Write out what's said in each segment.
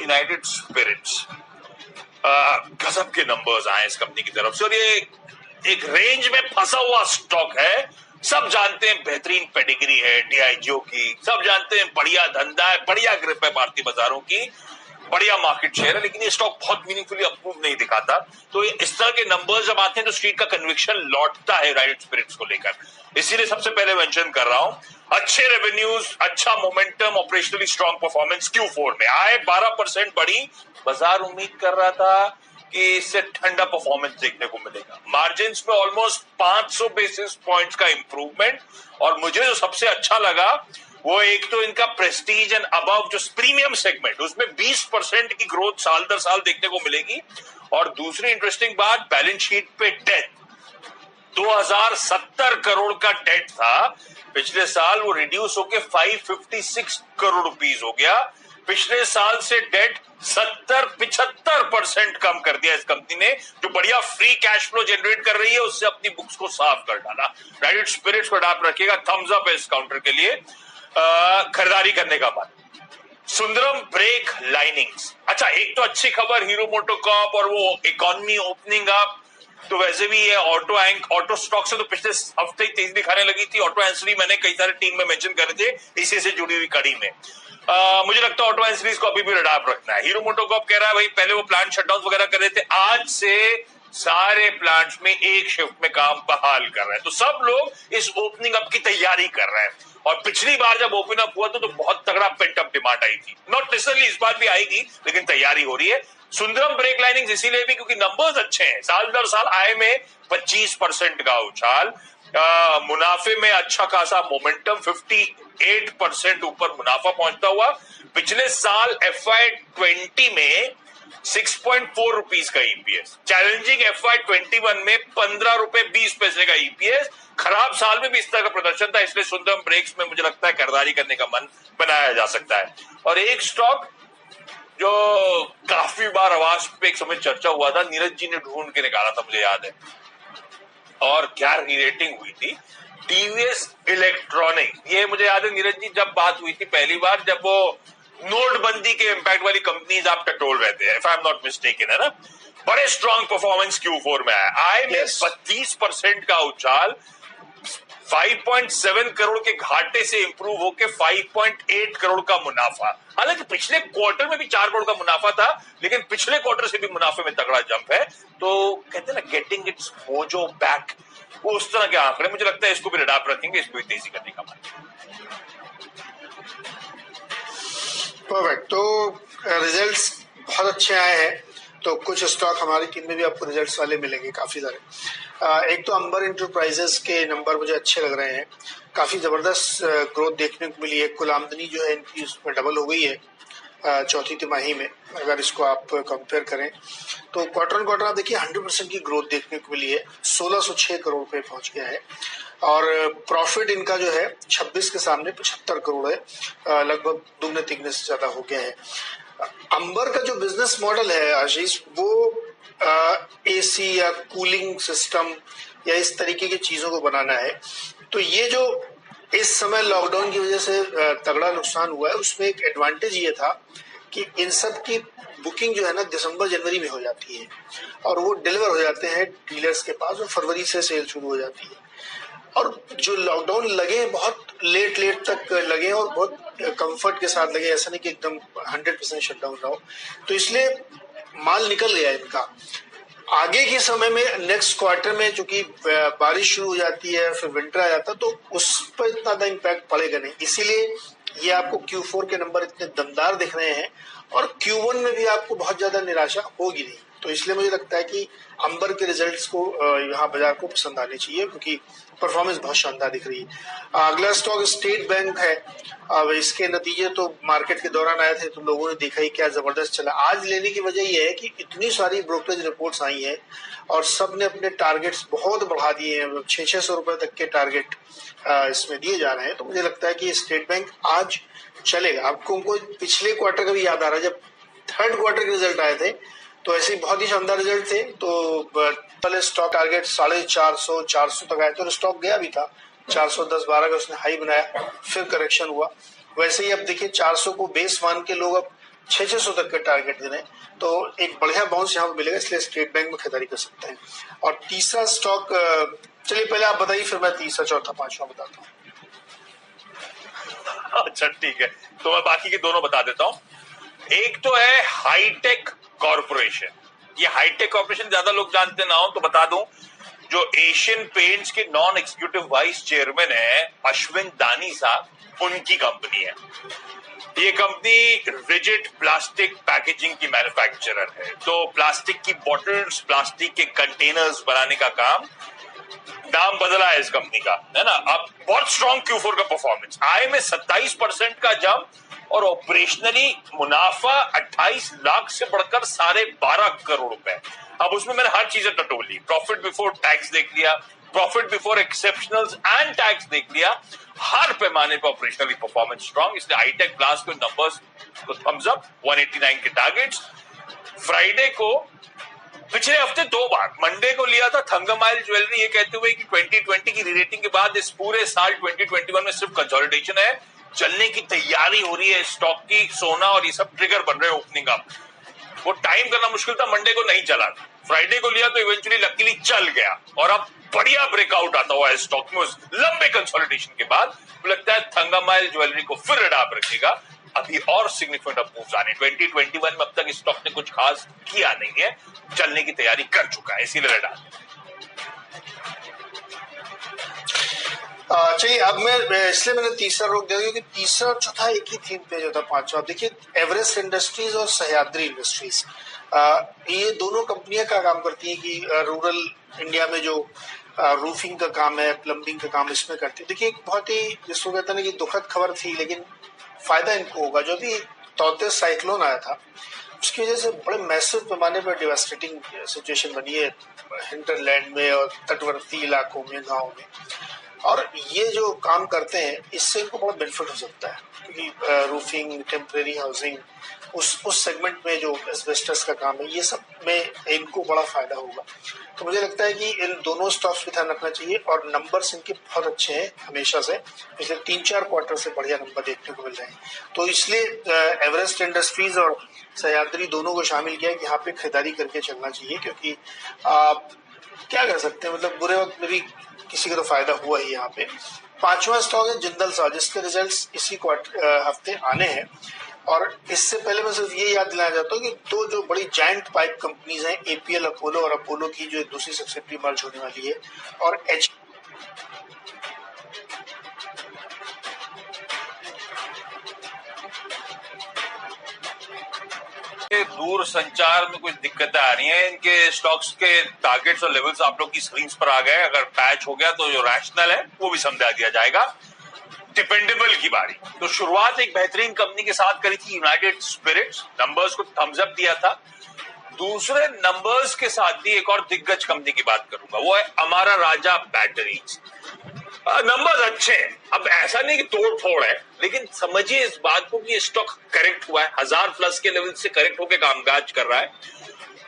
United spirits, गजब के numbers आए इस कंपनी की तरफ से और ये एक रेंज में फंसा हुआ स्टॉक है। सब जानते हैं बेहतरीन पेडिग्री है डीआईजीओ की, सब जानते हैं बढ़िया धंधा है, बढ़िया ग्रिप है भारतीय बाजारों की, बढ़िया मार्केट शेयर है, लेकिन ये स्टॉक बहुत मीनिंगफुली अप्रूव नहीं दिखाता। तो इस तरह के नंबर्स जब आते हैं तो स्ट्रीट का कन्विक्शन लौटता है यूनाइटेड स्पिरिट्स को लेकर, इसीलिए सबसे पहले मेंशन कर रहा हूं। अच्छे रेवेन्यूज, अच्छा momentum, operationally strong performance Q4 में आए, 12% बढ़ी। बाजार उम्मीद कर रहा था कि इससे ठंडा परफॉर्मेंस देखने को मिलेगा। मार्जिन में ऑलमोस्ट 500 बेसिस पॉइंट्स का इंप्रूवमेंट, और मुझे जो सबसे अच्छा लगा वो एक तो इनका प्रेस्टीज एंड अबव जो प्रीमियम सेगमेंट, उसमें 20% की ग्रोथ साल दर साल देखने को मिलेगी। और दूसरी इंटरेस्टिंग बात, बैलेंस शीट पे डेट 2070 करोड़ का डेट था पिछले साल, वो रिड्यूस होके 556 करोड़ रुपीस हो गया। पिछले साल से डेट 75% कम कर दिया इस कंपनी ने, जो बढ़िया फ्री कैश फ्लो जनरेट कर रही है, उससे अपनी बुक्स को साफ कर डाला। यूनाइटेड स्पिरिट्स को आप रखिएगा, थम्स अप है इस काउंटर के लिए, खरीदारी करने का मन। सुंदरम ब्रेक लाइनिंग्स, अच्छा एक तो अच्छी खबर हीरो मोटोकॉर्प और वो इकोनॉमी ओपनिंग अप, तो वैसे भी ये ऑटो स्टॉक से तो पिछले हफ्ते ही तेजी दिखाने लगी थी। ऑटो एंसरी मैंने कई सारे टीम में मेंशन करे थे इसी से जुड़ी हुई कड़ी में। मुझे लगता है ऑटो एंसरीज को अभी भी रडार रखना है। हीरो मोटोकॉर्प कह रहा है भाई पहले वो प्लांट शटडाउन वगैरह कर रहे थे, आज से सारे प्लांट्स में एक शिफ्ट में काम बहाल कर रहे हैं, तो सब लोग इस ओपनिंग अप की तैयारी कर रहे हैं। और पिछली बार जब ओपन अप हुआ तो बहुत तगड़ा पेंट अप डिमांड आई थी, नॉट नेसेसरली इस बार भी आएगी, लेकिन तैयारी हो रही है। सुंदरम ब्रेक लाइनिंग्स इसीलिए भी क्योंकि नंबर्स अच्छे हैं, साल दर साल आय में 25% का उछाल, मुनाफे में अच्छा खासा मोमेंटम, 58% ऊपर मुनाफा पहुंचता हुआ। पिछले साल FY20 में 6.4 रुपीस का ईपीएस, चैलेंजिंग FY21 में 15 रुपए 20 पैसे का ईपीएस, खराब साल में भी इस तरह का प्रदर्शन था, इसलिए सुंदरम ब्रेक्स में मुझे लगता है खरीदारी करने का मन बनाया जा सकता है। और एक स्टॉक जो काफी बार आवाज पे एक समय चर्चा हुआ था, नीरज जी ने ढूंढ के निकाला था, मुझे याद है, और क्या रेटिंग हुई थी, टीवीएस इलेक्ट्रॉनिक। ये मुझे याद है नीरज जी जब बात हुई थी पहली बार, जब वो नोटबंदी के इंपैक्ट वाली कंपनीज आप टटोल रहे थे, if I am not mistaken, है ना। बड़े स्ट्रॉन्ग परफॉर्मेंस Q4 में आया, आय में 32% का उछाल, 5.7 करोड़ के घाटे से इंप्रूव होके 5.8 करोड़ का मुनाफा। हालांकि पिछले क्वार्टर में भी 4 करोड़ का मुनाफा था, लेकिन पिछले क्वार्टर से भी मुनाफे में तगड़ा जंप है। तो कहते हैं ना, गेटिंग इट्स मोजो बैक, वो उस तरह के आंकड़े, मुझे लगता है इसको भी रडार रखेंगे, इसको भी तेजी करने का मन। परफेक्ट। तो रिजल्ट्स बहुत अच्छे आए हैं, तो कुछ स्टॉक हमारी टीम में भी आपको रिजल्ट्स वाले मिलेंगे काफी सारे। एक तो अंबर इंटरप्राइजेस के नंबर मुझे अच्छे लग रहे हैं, काफी जबरदस्त ग्रोथ देखने को मिली है, कुल आमदनी जो है इनकी उसमें डबल हो गई है चौथी तिमाही में। अगर इसको आप कंपेयर करें तो क्वार्टर ऑन क्वार्टर आप देखिए 100% की ग्रोथ देखने को मिली है, 1606 करोड़ पे पहुंच गया है। और प्रॉफिट इनका जो है 26 के सामने 75 करोड़ है, लगभग दुगने तिगने से ज्यादा हो गया है। अंबर का जो बिजनेस मॉडल है आशीष, वो एसी या कूलिंग सिस्टम या इस तरीके की चीजों को बनाना है। तो ये जो इस समय लॉकडाउन की वजह से तगड़ा नुकसान हुआ है, उसमें एक एडवांटेज ये था कि इन सब की बुकिंग जो है ना दिसंबर जनवरी में हो जाती है, और वो डिलीवर हो जाते हैं डीलर्स के पास, और फरवरी से सेल शुरू हो जाती है। और जो लॉकडाउन लगे बहुत लेट तक लगे और बहुत कंफर्ट के साथ लगे, ऐसा नहीं कि एकदम 100% शटडाउन रहा हो, तो इसलिए माल निकल गया इनका। आगे के समय में नेक्स्ट क्वार्टर में चूंकि बारिश शुरू हो जाती है, फिर विंटर आ जाता है, तो उस पर इतना ज्यादा इम्पैक्ट पड़ेगा नहीं, इसीलिए ये आपको Q4 के नंबर इतने दमदार दिख रहे हैं, और Q1 में भी आपको बहुत ज्यादा निराशा होगी नहीं। तो इसलिए मुझे लगता है कि अंबर के रिजल्ट्स को यहाँ बाजार को पसंद आने चाहिए, क्योंकि परफॉर्मेंस बहुत शानदार दिख रही है। अगला स्टॉक स्टेट बैंक है। अब इसके नतीजे तो मार्केट के दौरान आए थे, तो लोगों ने देखा ही क्या जबरदस्त चला। आज लेने की वजह यह है कि इतनी सारी ब्रोकरेज रिपोर्ट्स आई हैं और सब ने अपने टारगेट्स बहुत बढ़ा दिए हैं, 600 रुपए तक के टारगेट इसमें दिए जा रहे हैं। तो मुझे लगता है कि स्टेट बैंक आज चलेगा। आपको उनको पिछले क्वार्टर का भी याद आ रहा है, जब थर्ड क्वार्टर के रिजल्ट आए थे तो ऐसे बहुत ही शानदार रिजल्ट थे, तो पहले स्टॉक टारगेट 450 तक आए, तो स्टॉक गया भी था 410-12 का उसने हाई बनाया, फिर करेक्शन हुआ। वैसे ही अब देखिए 400 को बेस मान के लोग अब 600 तक के टारगेट देने, तो एक बढ़िया बाउंस यहाँ पे मिलेगा, इसलिए स्टेट बैंक में खरीदारी कर सकते हैं। और तीसरा स्टॉक, चलिए पहले आप बताइए, फिर मैं तीसरा चौथा पांचवा बताता हूँ। अच्छा ठीक है, तो मैं बाकी के दोनों बता देता हूँ। एक तो है हाईटेक कॉर्पोरेशन। ये हाईटेक कॉर्पोरेशन ज्यादा लोग जानते ना हो तो बता दूं, जो एशियन पेंट्स के नॉन एग्जीक्यूटिव वाइस चेयरमैन है अश्विन दानी साहब, उनकी कंपनी है। ये कंपनी रिजिड प्लास्टिक पैकेजिंग की मैन्युफैक्चरर है। तो प्लास्टिक की बॉटल्स, प्लास्टिक के कंटेनर्स बनाने का काम, नाम बदला है इस कंपनी का, है ना। अब बहुत स्ट्रॉन्ग Q4 का परफॉर्मेंस, आय में 27% का जंप और ऑपरेशनली मुनाफा 28 लाख से बढ़कर 12.5 करोड़ रुपए। अब उसमें मैंने हर चीजें टटोली, प्रॉफिट बिफोर टैक्स देख लिया, profit before exceptionals and tax देख लिया, हर पैमाने पर ऑपरेशनली परफॉर्मेंस स्ट्रॉन्ग। इसलिए हाईटेक क्लास के नंबर्स को थम्स अप। 189 के टारगेट्स। फ्राइडे को, पिछले हफ्ते 2 बार, मंडे को लिया था थंगमाइल ज्वेलरी, ये कहते हुए कि 2020 की रीरेटिंग के बाद इस पूरे साल 2021 में सिर्फ कंसोलिडेशन है, चलने की तैयारी हो रही है स्टॉक की, सोना और ये सब ट्रिगर बन रहे हैं ओपनिंग अप। वो टाइम करना मुश्किल था, मंडे को नहीं चला, फ्राइडे को लिया तो इवेंचुअली लकीली चल गया और अब बढ़िया ब्रेकआउट आता हुआ है स्टॉक में उस लंबे कंसोलिडेशन के बाद। तो लगता है थंगमाइल ज्वेलरी को फिर अडॉप्ट रखेगा, अभी और सिग्निफिकेंट मूव्स आने। 2021 में अब तक स्टॉक ने कुछ खास किया नहीं है, चलने की तैयारी कर चुका है, इसीलिए अडॉप्ट। चलिए, अब मैं इसलिए मैंने तीसरा रोक दिया क्योंकि तीसरा और चौथा एक ही थीम पे जो था पांचवा। देखिए, एवरेस्ट इंडस्ट्रीज और सह्याद्री इंडस्ट्रीज, ये दोनों कंपनियां क्या काम करती हैं कि रूरल इंडिया में जो रूफिंग का काम है, प्लम्बिंग का काम, इसमें करती है। देखिए, एक बहुत ही, जिसको कहते हैं कि दुखद खबर थी, लेकिन फायदा इनको होगा। जो भी तौते साइक्लोन आया था, उसकी वजह से बड़े मैसिव पैमाने पर डिवास्टेटिंग सिचुएशन बनी है हिंटरलैंड में और तटवर्ती इलाकों में, गाँव में। और ये जो काम करते हैं, इससे इनको बड़ा बेनिफिट हो सकता है, क्योंकि रूफिंग, टेम्परेरी हाउसिंग, उस सेगमेंट में जो एस्बेस्टस का काम है, ये सब में इनको बड़ा फायदा होगा। तो मुझे लगता है कि इन दोनों स्टॉक्स पे ध्यान रखना चाहिए। और नंबर्स इनके बहुत अच्छे हैं हमेशा से, पिछले 3-4 क्वार्टर से बढ़िया नंबर देखने को मिल रहे हैं। तो इसलिए एवरेस्ट इंडस्ट्रीज और सह्याद्री दोनों को शामिल किया कि यहाँ पे खरीदारी करके चलना चाहिए, क्योंकि क्या कर सकते हैं, मतलब बुरे वक्त में भी किसी को तो फायदा हुआ ही। यहाँ पे पांचवा स्टॉक है जिंदल साह, जिसके रिजल्ट्स इसी हफ्ते आने हैं। और इससे पहले मैं सिर्फ ये याद दिलाना चाहता हूँ कि 2 जो बड़ी जायंट पाइप कंपनीज हैं, APL अपोलो, और अपोलो की जो दूसरी सब्सिडरी मर्ज होने वाली है, और दूर संचार में कुछ दिक्कतें आ रही हैं। इनके स्टॉक्स के टारगेट्स और लेवल्स आप लोग की स्क्रीन पर आ गए। अगर पैच हो गया तो जो रैशनल है वो भी समझा दिया जाएगा। डिपेंडेबल की बारी। तो शुरुआत एक बेहतरीन कंपनी के साथ करी थी, यूनाइटेड स्पिरिट्स, नंबर्स को थम्स अप दिया था। दूसरे नंबर्स के साथ भी एक और दिग्गज कंपनी की बात करूंगा, वो है अमारा राजा बैटरीज। नंबर्स अच्छे हैं, अब ऐसा नहीं कि तोड़ फोड़ है, लेकिन समझिए इस बात को कि स्टॉक करेक्ट हुआ है, 1000+ के लेवल से करेक्ट होकर कामकाज कर रहा है।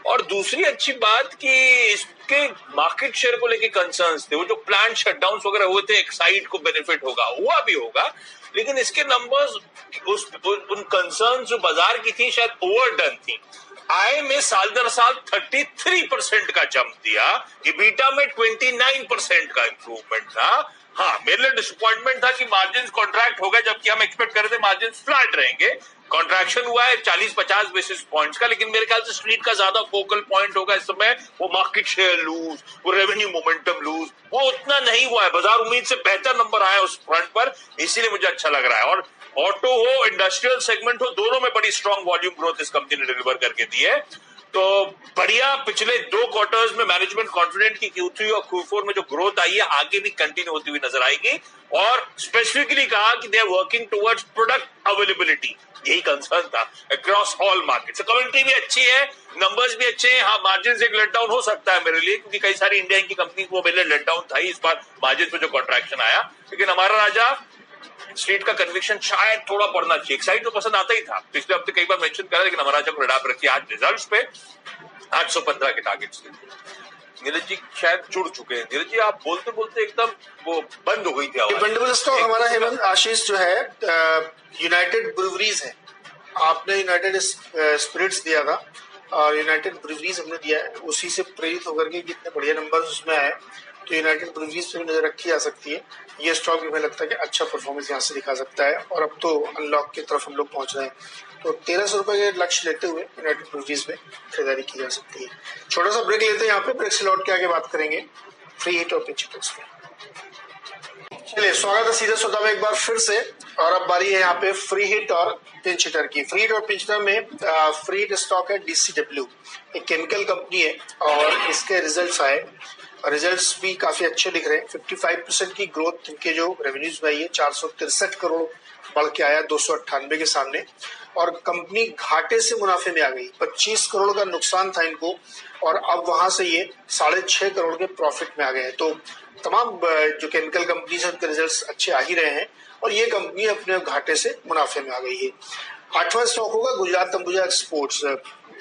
और दूसरी अच्छी बात कि इसके मार्केट शेयर को लेके कंसर्न्स थे, वो जो प्लांट शटडाउन्स वगैरह हुए थे, एक्साइड को बेनिफिट होगा, हुआ भी होगा, लेकिन इसके नंबर्स उन कंसर्न्स जो बाजार की थी शायद ओवरडन थी। आय में साल दर साल 33% का जंप दिया, EBITDA में 29% का इंप्रूवमेंट था। हाँ, मेरे लिए डिसअपॉइंटमेंट था कि मार्जिन कॉन्ट्रैक्ट हो गए, जबकि हम एक्सपेक्ट कर रहे थे मार्जिन फ्लैट रहेंगे। कॉन्ट्रैक्शन हुआ है 40-50 बेसिस पॉइंट्स का, लेकिन मेरे ख्याल से स्ट्रीट का ज्यादा फोकल पॉइंट होगा इस समय वो मार्केट शेयर लूज, वो रेवेन्यू मोमेंटम लूज, वो उतना नहीं हुआ है। बाजार उम्मीद से बेहतर नंबर आया उस फ्रंट पर, इसीलिए मुझे अच्छा लग रहा है। और ऑटो हो, इंडस्ट्रियल सेगमेंट हो, दोनों में बड़ी स्ट्रॉन्ग वॉल्यूम ग्रोथ इस कंपनी ने डिलीवर करके दी है। तो बढ़िया, पिछले 2 क्वार्टर्स में मैनेजमेंट कॉन्फिडेंट की Q3 और Q4 में जो ग्रोथ आई है आगे भी कंटिन्यू होती हुई नजर आएगी। और स्पेसिफिकली कहा कि they are working towards product availability, यही कंसर्न था अक्रॉस ऑल मार्केट। कमेंट्री भी अच्छी है, नंबर्स भी अच्छे हैं। हाँ, मार्जिन से एक लेट डाउन हो सकता है मेरे लिए, क्योंकि कई सारी इंडिया की कंपनी को मेरे लेट डाउन था ही इस बार मार्जिन पे जो कॉन्ट्रैक्शन आया। लेकिन हमारा राजा स्ट्रीट का कन्विक्शन शायद थोड़ा बढ़ना चाहिए। एक्साइड तो पसंद आता ही था, पिछले हफ्ते कई बार मेंशन करा, लेकिन हमारा राजा को रिडाप रखी। आज रिजल्ट्स पे 815 के टारगेट्स थे। नीरज जी शायद जुड़ चुके हैं। नीरज जी, आप बोलते बोलते एकदम वो बंद हो गई थी आवाज। डिपेंडेबल स्टॉक हमारा हेमंत आशीष जो है यूनाइटेड ब्रूवरीज है। आपने यूनाइटेड स्पिरिट्स दिया था और यूनाइटेड ब्रूवरीज हमने दिया है, उसी से प्रेरित होकर के कितने बढ़िया नंबर उसमें आए, तो यूनाइटेड ब्रूवरीज पे भी नजर रखी जा सकती है। ये स्टॉक भी मुझे लगता है कि अच्छा परफॉर्मेंस यहाँ से दिखा सकता है और अब तो अनलॉक की तरफ हम लोग पहुंच रहे हैं, तो 1300 रुपए के लक्ष्य लेते हुए यूनाइटेड ब्रूवरीज में खरीदारी की जा सकती है। छोटा सा ब्रेक लेते हैं, यहाँ पे ब्रेक से लौट के आगे बात करेंगे फ्री हिट और पिच हिटर्स में। चलिए, स्वागत है सीधे सौदा में एक बार फिर से, और अब बारी है यहाँ पे फ्री हिट और पिंच हिटर की। फ्री हिट और पिंच हिटर में फ्री हिट स्टॉक है DCW, एक केमिकल कंपनी है और इसके रिजल्ट्स आए, रिजल्ट्स भी काफी अच्छे दिख रहे हैं। 55% की ग्रोथ इनके जो रेवेन्यूज में आई है, 463 करोड़ बढ़ के आया 298 के सामने, और कंपनी घाटे से मुनाफे में आ गई। 25 करोड़ का नुकसान था इनको और अब वहां से ये 6.5 करोड़ के प्रॉफिट में आ गए हैं। तो तमाम जो केमिकल कंपनीज है उनके रिजल्ट्स अच्छे आ ही रहे हैं और ये कंपनी अपने घाटे से मुनाफे में आ गई है। 8वां स्टॉक होगा Gujarat Ambuja exports.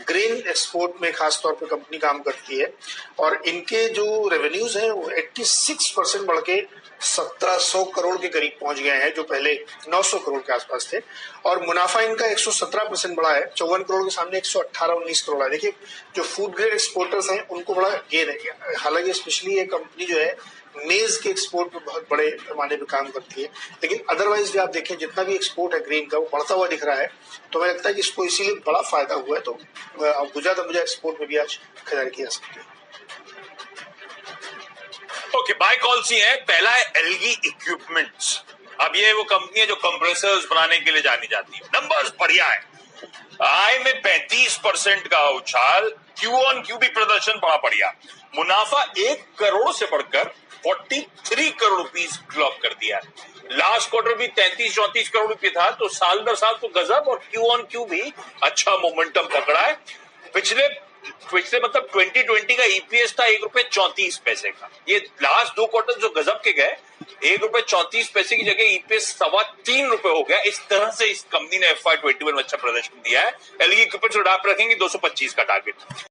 Grain export में खास तौर पे कंपनी काम करती है और इनके जो रेवेन्यूज हैं वो 86% बढ़ के 1700 करोड़ के करीब पहुंच गए हैं, जो पहले 900 करोड़ के आसपास थे, और मुनाफा इनका 117% बढ़ा है, 54 करोड़ के सामने 118-19 करोड़ है। देखिए, जो फूड ग्रेड एक्सपोर्टर्स हैं उनको बड़ा गेन है, हालांकि स्पेशली ये कंपनी जो है मेज के एक्सपोर्ट में बहुत बड़े पैमाने पे काम करती है, लेकिन अदरवाइज भी आप देखें जितना भी एक्सपोर्ट है ग्रेन का वो बढ़ता हुआ दिख रहा है, तो मुझे लगता है कि इसको इसीलिए बड़ा फायदा हुआ है। तो गुजरात अंबुजा एक्सपोर्ट में भी आज खरीदारी की जा सकती है। ओके, बाय कॉल सी है। पहला है एलगी इक्विपमेंट्स। अब ये वो कंपनी है जो कंप्रेसर्स बनाने के लिए जानी जाती है। नंबर्स बढ़िया है, आय में 35% का उछाल, क्यू ऑन क्यू भी प्रदर्शन बड़ा बढ़िया, मुनाफा 1 करोड़ से बढ़कर 43 करोड़ रुपीस क्लॉक कर दिया है। लास्ट क्वार्टर भी 33-34 करोड़ रुपए था, तो साल दर साल तो गजब, और क्यू ऑन क्यू भी अच्छा मोमेंटम पकड़ा है। पिछले मतलब 2020 का ईपीएस था ₹1.34 का। ये लास्ट 2 क्वार्टर जो गजब के गए, ₹1.34 की जगह ईपीएस ₹3.25 हो गया। इस तरह से इस कंपनी ने FY21 में अच्छा प्रदर्शन दिया है। एलगी इक्विपमेंट्स आप रखेंगे 225 का टारगेट।